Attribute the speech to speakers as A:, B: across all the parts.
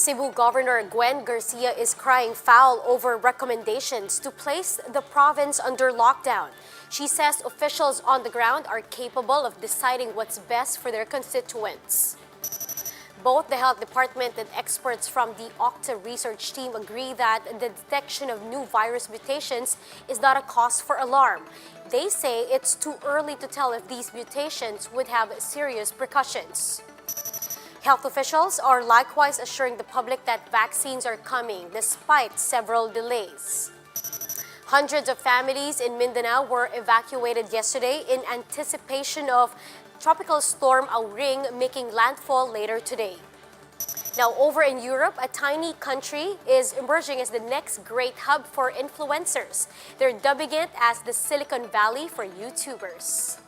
A: Cebu Governor Gwen Garcia is crying foul over recommendations to place the province under lockdown. She says officials on the ground are capable of deciding what's best for their constituents. Both the health department and experts from the W.H.O research team agree that the detection of new virus mutations is not a cause for alarm. They say it's too early to tell if these mutations would have serious repercussions. Health officials are likewise assuring the public that vaccines are coming despite several delays. Hundreds of families in Mindanao were evacuated yesterday in anticipation of Tropical Storm Auring making landfall later today. Now, over in Europe, a tiny country is emerging as the next great hub for influencers. They're dubbing it as the Silicon Valley for YouTubers.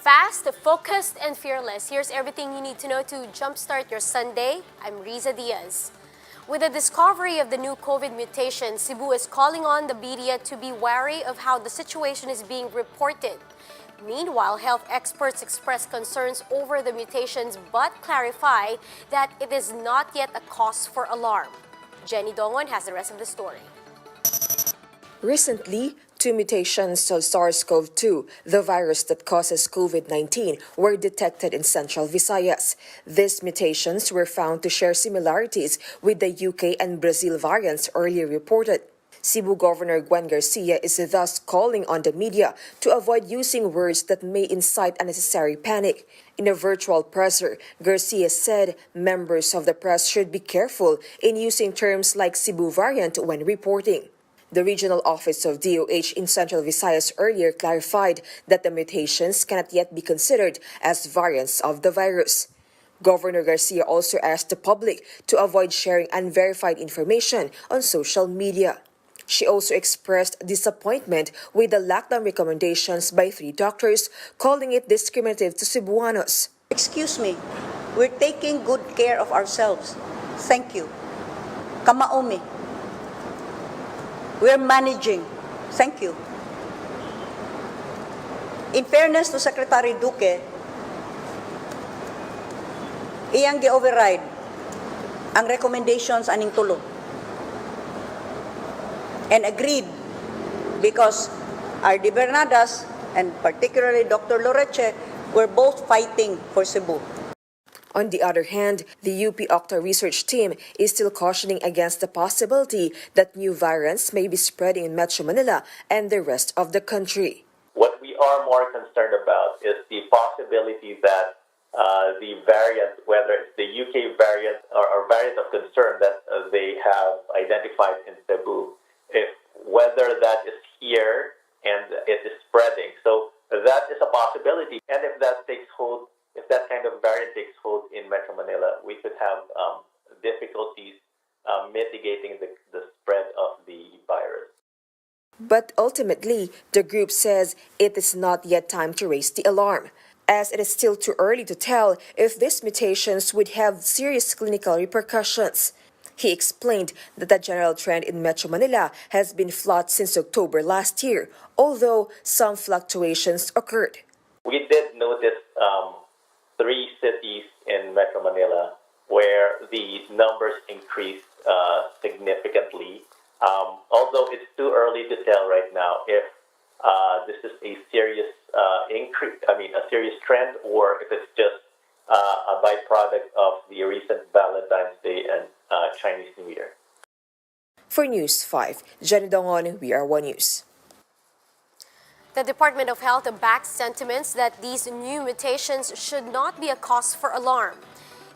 A: Fast, focused, and fearless. Here's everything you need to know to jumpstart your Sunday. I'm Riza Diaz. With the discovery of the new COVID mutation, Cebu is calling on the media to be wary of how the situation is being reported. Meanwhile, health experts express concerns over the mutations but clarify that it is not yet a cause for alarm. Jenny Dongon has the rest of the story.
B: Recently, two mutations of SARS-CoV-2, the virus that causes COVID-19, were detected in central Visayas. These mutations were found to share similarities with the UK and Brazil variants earlier reported. Cebu Governor Gwen Garcia is thus calling on the media to avoid using words that may incite unnecessary panic. In a virtual presser, Garcia said members of the press should be careful in using terms like Cebu variant when reporting. The regional office of W.H.O in Central Visayas earlier clarified that the mutations cannot yet be considered as variants of the virus. Governor Garcia also asked the public to avoid sharing unverified information on social media. She also expressed disappointment with the lockdown recommendations by 3 doctors, calling it discriminative to Cebuanos.
C: Excuse me, we're taking good care of ourselves. Thank you. Kamaomi. We're managing. Thank you. In fairness to Secretary Duque, iyang gi-override ang recommendations aning tulo. And agreed because our Bernadas and particularly Dr. Loreche were both fighting for Cebu.
B: On the other hand, the UP W.H.O research team is still cautioning against the possibility that new variants may be spreading in Metro Manila and the rest of the country.
D: What we are more concerned about is the possibility that the variant, whether it's the UK variant or variant of concern that they have identified in Cebu, whether that is here and it is spreading. So that is a possibility. And if that takes hold, if that kind of variant takes hold in Metro Manila, we could have difficulties mitigating the spread of the virus.
B: But ultimately, the group says it is not yet time to raise the alarm, as it is still too early to tell if these mutations would have serious clinical repercussions. He explained that the general trend in Metro Manila has been flat since October last year, although some fluctuations occurred.
D: We did notice 3 cities in Metro Manila where the numbers increased significantly. Although it's too early to tell right now if this is a serious increase, a serious trend, or if it's just a byproduct of the recent Valentine's Day and Chinese New Year.
B: For News 5, Jenny Dongon, We Are One News.
A: The Department of Health backs sentiments that these new mutations should not be a cause for alarm.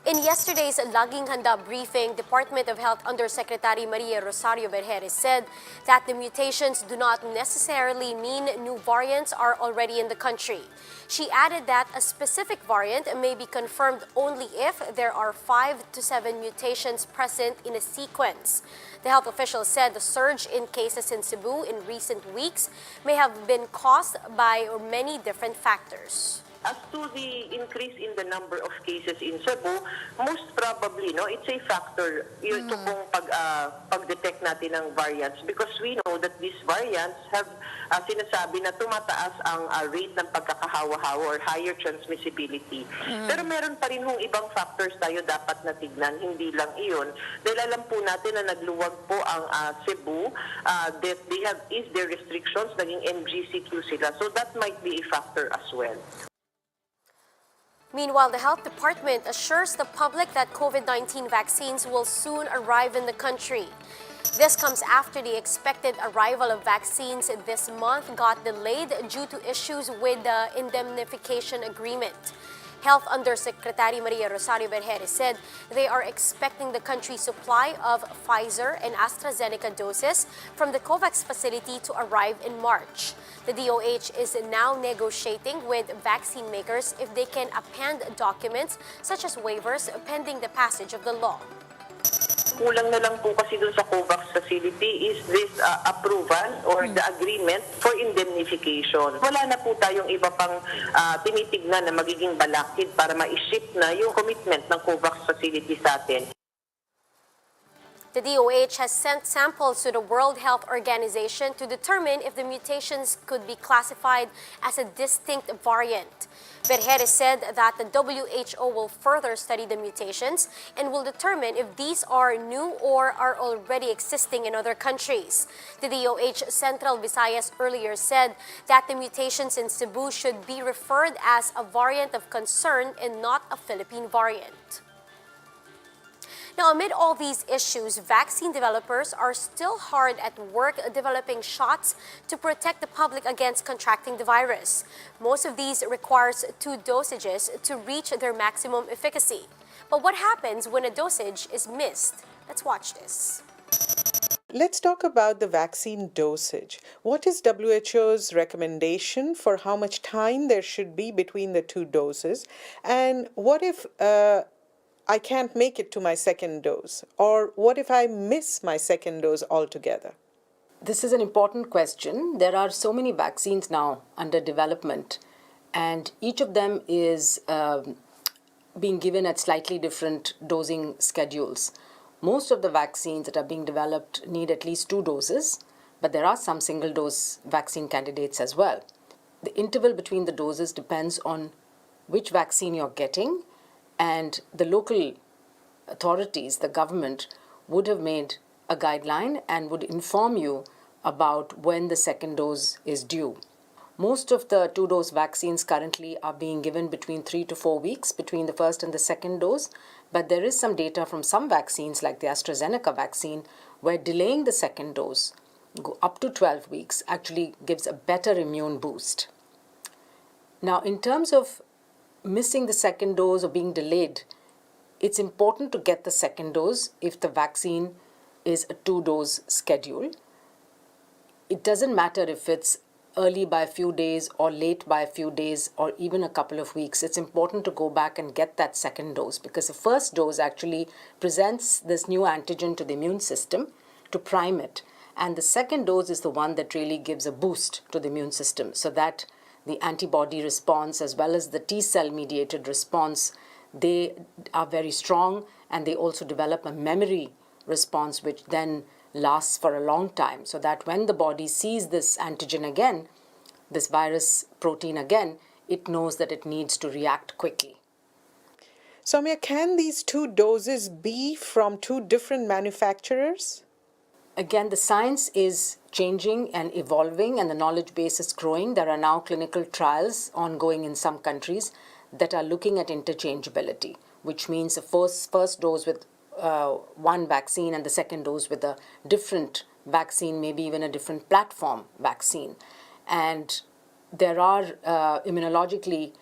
A: In yesterday's Laging Handa briefing, Department of Health Undersecretary Maria Rosario Berjeres said that the mutations do not necessarily mean new variants are already in the country. She added that a specific variant may be confirmed only if there are 5 to 7 mutations present in a sequence. The health official said the surge in cases in Cebu in recent weeks may have been caused by many different factors.
E: As to the increase in the number of cases in Cebu, most probably, no, it's a factor ito pong pag-detect natin ng variants because we know that these variants have sinasabi na tumataas ang rate ng pagkakahawa-hawa or higher transmissibility. Pero meron pa rin hong ibang factors tayo dapat natignan, hindi lang iyon. Dahil alam po natin na nagluwag po ang Cebu, that they have eased their restrictions, naging MGCQ sila. So that might be a factor as well.
A: Meanwhile, the health department assures the public that COVID-19 vaccines will soon arrive in the country. This comes after the expected arrival of vaccines this month got delayed due to issues with the indemnification agreement. Health Undersecretary Maria Rosario Berjere said they are expecting the country's supply of Pfizer and AstraZeneca doses from the COVAX facility to arrive in March. The DOH is now negotiating with vaccine makers if they can append documents such as waivers pending the passage of the law.
E: Kulang na lang po kasi dun sa COVAX facility is this approval or the agreement for indemnification. Wala na po tayong iba pang tinitignan na magiging balakid para ma-ship na yung commitment ng COVAX facility sa atin.
A: The DOH has sent samples to the World Health Organization to determine if the mutations could be classified as a distinct variant. Berjere said that the WHO will further study the mutations and will determine if these are new or are already existing in other countries. The DOH Central Visayas earlier said that the mutations in Cebu should be referred as a variant of concern and not a Philippine variant. Now, amid all these issues, vaccine developers are still hard at work developing shots to protect the public against contracting the virus. Most of these requires 2 dosages to reach their maximum efficacy. But what happens when a dosage is missed? Let's watch this.
F: Let's talk about the vaccine dosage. What is WHO's recommendation for how much time there should be between the 2 doses? And what if I can't make it to my second dose? Or what if I miss my second dose altogether?
G: This is an important question. There are so many vaccines now under development, and each of them is being given at slightly different dosing schedules. Most of the vaccines that are being developed need at least 2 doses, but there are some single-dose vaccine candidates as well. The interval between the doses depends on which vaccine you're getting, and the local authorities, the government, would have made a guideline and would inform you about when the second dose is due. Most of the 2-dose vaccines currently are being given between 3 to 4 weeks between the first and the second dose, but there is some data from some vaccines like the AstraZeneca vaccine where delaying the second dose go up to 12 weeks actually gives a better immune boost. Now, in terms of missing the second dose or being delayed, it's important to get the second dose if the vaccine is a 2-dose schedule. It doesn't matter if it's early by a few days or late by a few days or even a couple of weeks. It's important to go back and get that second dose because the first dose actually presents this new antigen to the immune system to prime it. And the second dose is the one that really gives a boost to the immune system so that the antibody response as well as the T-cell mediated response, they are very strong, and they also develop a memory response which then lasts for a long time, so that when the body sees this antigen again, this virus protein again, it knows that it needs to react quickly.
F: Soumya, can these 2 doses be from 2 different manufacturers?
G: Again, the science is changing and evolving, and the knowledge base is growing. There are now clinical trials ongoing in some countries that are looking at interchangeability, which means the first dose with one vaccine and the second dose with a different vaccine, maybe even a different platform vaccine. And there are immunologically,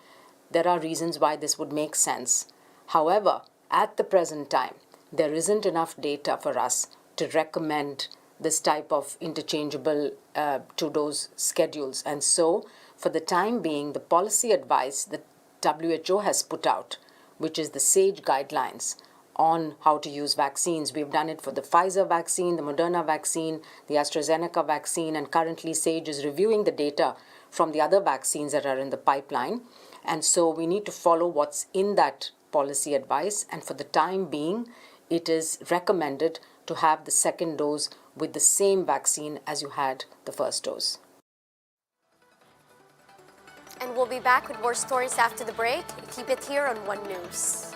G: there are reasons why this would make sense. However, at the present time, there isn't enough data for us to recommend this type of interchangeable 2-dose schedules. And so, for the time being, the policy advice that WHO has put out, which is the SAGE guidelines on how to use vaccines. We've done it for the Pfizer vaccine, the Moderna vaccine, the AstraZeneca vaccine, and currently SAGE is reviewing the data from the other vaccines that are in the pipeline. And so we need to follow what's in that policy advice. And for the time being, it is recommended to have the second dose with the same vaccine as you had the first dose.
A: And we'll be back with more stories after the break. Keep it here on One News.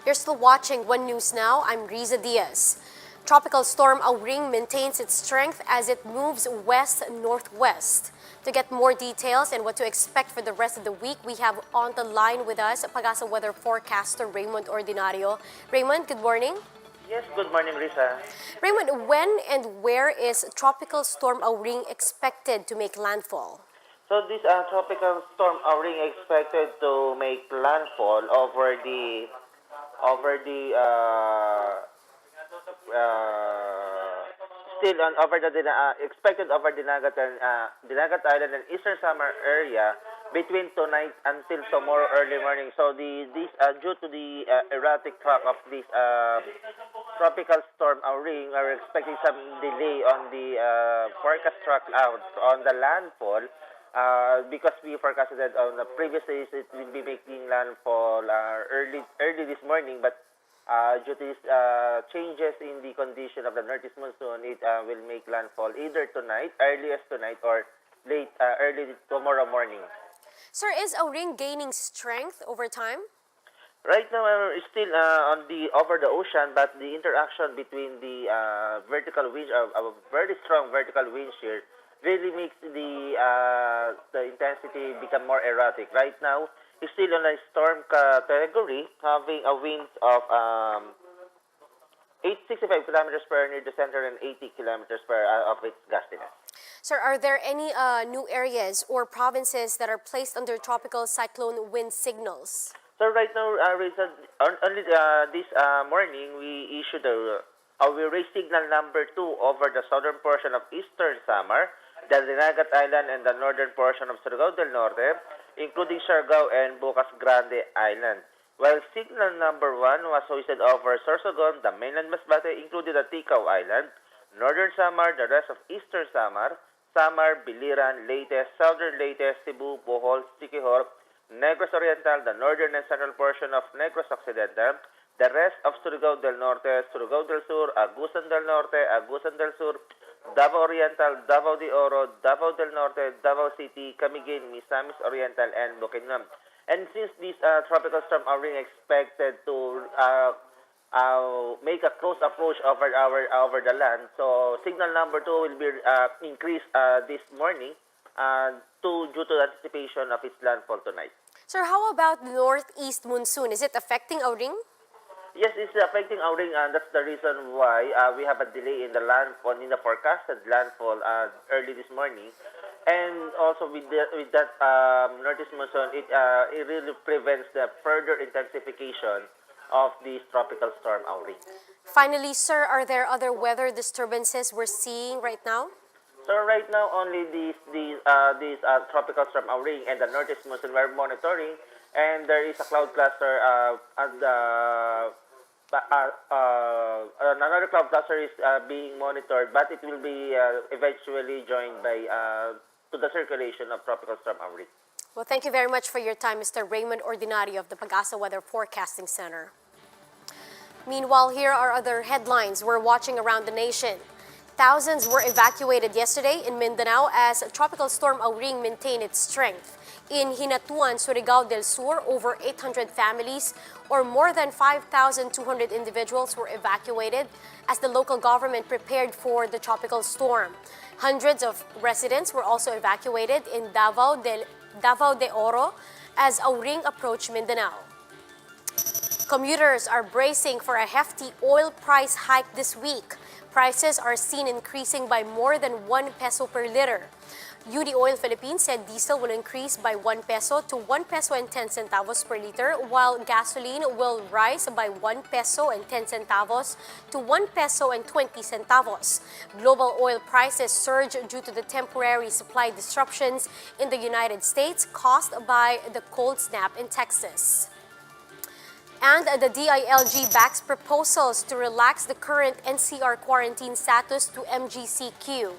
A: You're still watching One News Now. I'm Riza Diaz. Tropical storm Auring maintains its strength as it moves west-northwest. To get more details and what to expect for the rest of the week, we have on the line with us Pag-asa weather forecaster Raymond Ordinario. Raymond, good morning.
H: Yes, good morning, Risa.
A: Raymond, when and where is Tropical Storm Auring expected to make landfall?
H: So this tropical storm Auring expected to make landfall over the still on over the expected over Dinagat and Dinagat Island and Eastern Samar area between tonight until tomorrow early morning. So due to the erratic track of this tropical storm Auring, are expecting some delay on the forecast track out on the landfall. Because we forecasted that on the previous days it will be making landfall early this morning, but due to these changes in the condition of the northeast monsoon, it will make landfall either tonight, earliest tonight, or late early tomorrow morning.
A: Sir, is Auring gaining strength over time?
H: Right now, we're still on the over the ocean, but the interaction between the vertical winds, a very strong vertical wind shear, really makes the intensity become more erratic. Right now, it's still on a storm category, having a wind of 865 kilometers per hour near the center and 80 kilometers per hour of its gustiness.
A: Sir, are there any new areas or provinces that are placed under tropical cyclone wind signals?
H: So right now, only this morning, we issued we raised signal number 2 over the southern portion of Eastern Samar, the Dinagat Island, and the northern portion of Surigao del Norte, including Siargao and Bocas Grande Island. While signal number 1 was hoisted over Sorsogon, the mainland Masbate, including the Ticao Island, northern Samar, the rest of Eastern Samar, Biliran, Leyte, southern Leyte, Cebu, Bohol, Siquijor, Negros Oriental, the northern and central portion of Negros Occidental, the rest of Surigao del Norte, Surigao del Sur, Agusan del Norte, Agusan del Sur, Davao Oriental, Davao de Oro, Davao del Norte, Davao City, Camiguin, Misamis Oriental, and Bukidnon. And since this tropical storm Auring expected to make a close approach over the land, so signal number 2 will be increased this morning due to the anticipation of its landfall tonight.
A: Sir, how about the northeast monsoon? Is it affecting Auring?
H: Yes, it's affecting Auring, and that's the reason why we have a delay in the landfall, in the forecasted landfall early this morning. And also with that northeast monsoon, it really prevents the further intensification of this tropical storm Auring.
A: Finally, sir, are there other weather disturbances we're seeing right now?
H: So right now, only these tropical storm Auring and the northeast monsoon we're monitoring, and there is a cloud cluster another cloud cluster is being monitored, but it will be eventually joined by to the circulation of tropical storm Auring.
A: Well, thank you very much for your time, Mr. Raymond Ordinario of the Pag-asa Weather Forecasting Center. Meanwhile, here are other headlines we're watching around the nation. Thousands were evacuated yesterday in Mindanao as Tropical Storm Auring maintained its strength. In Hinatuan, Surigao del Sur, over 800 families or more than 5,200 individuals were evacuated as the local government prepared for the tropical storm. Hundreds of residents were also evacuated in Davao de Oro as Auring approached Mindanao. Commuters are bracing for a hefty oil price hike this week. Prices are seen increasing by more than 1 peso per liter. UD Oil Philippines said diesel will increase by 1 peso to 1 peso and 10 centavos per liter, while gasoline will rise by 1 peso and 10 centavos to 1 peso and 20 centavos. Global oil prices surge due to the temporary supply disruptions in the United States caused by the cold snap in Texas. And the DILG backs proposals to relax the current NCR quarantine status to MGCQ.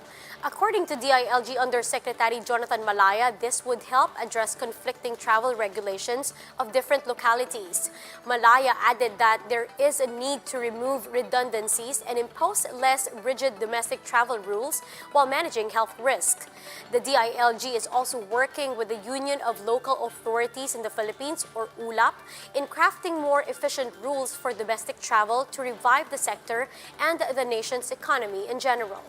A: According to DILG Undersecretary Jonathan Malaya, this would help address conflicting travel regulations of different localities. Malaya added that there is a need to remove redundancies and impose less rigid domestic travel rules while managing health risk. The DILG is also working with the Union of Local Authorities in the Philippines, or ULAP, in crafting more efficient rules for domestic travel to revive the sector and the nation's economy in general.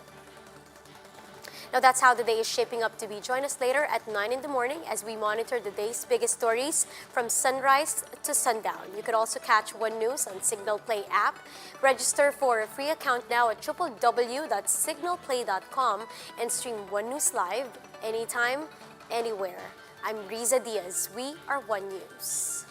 A: Now that's how the day is shaping up to be. Join us later at 9 in the morning as we monitor the day's biggest stories from sunrise to sundown. You could also catch One News on Signal Play app. Register for a free account now at www.signalplay.com and stream One News live anytime, anywhere. I'm Riza Diaz. We are One News.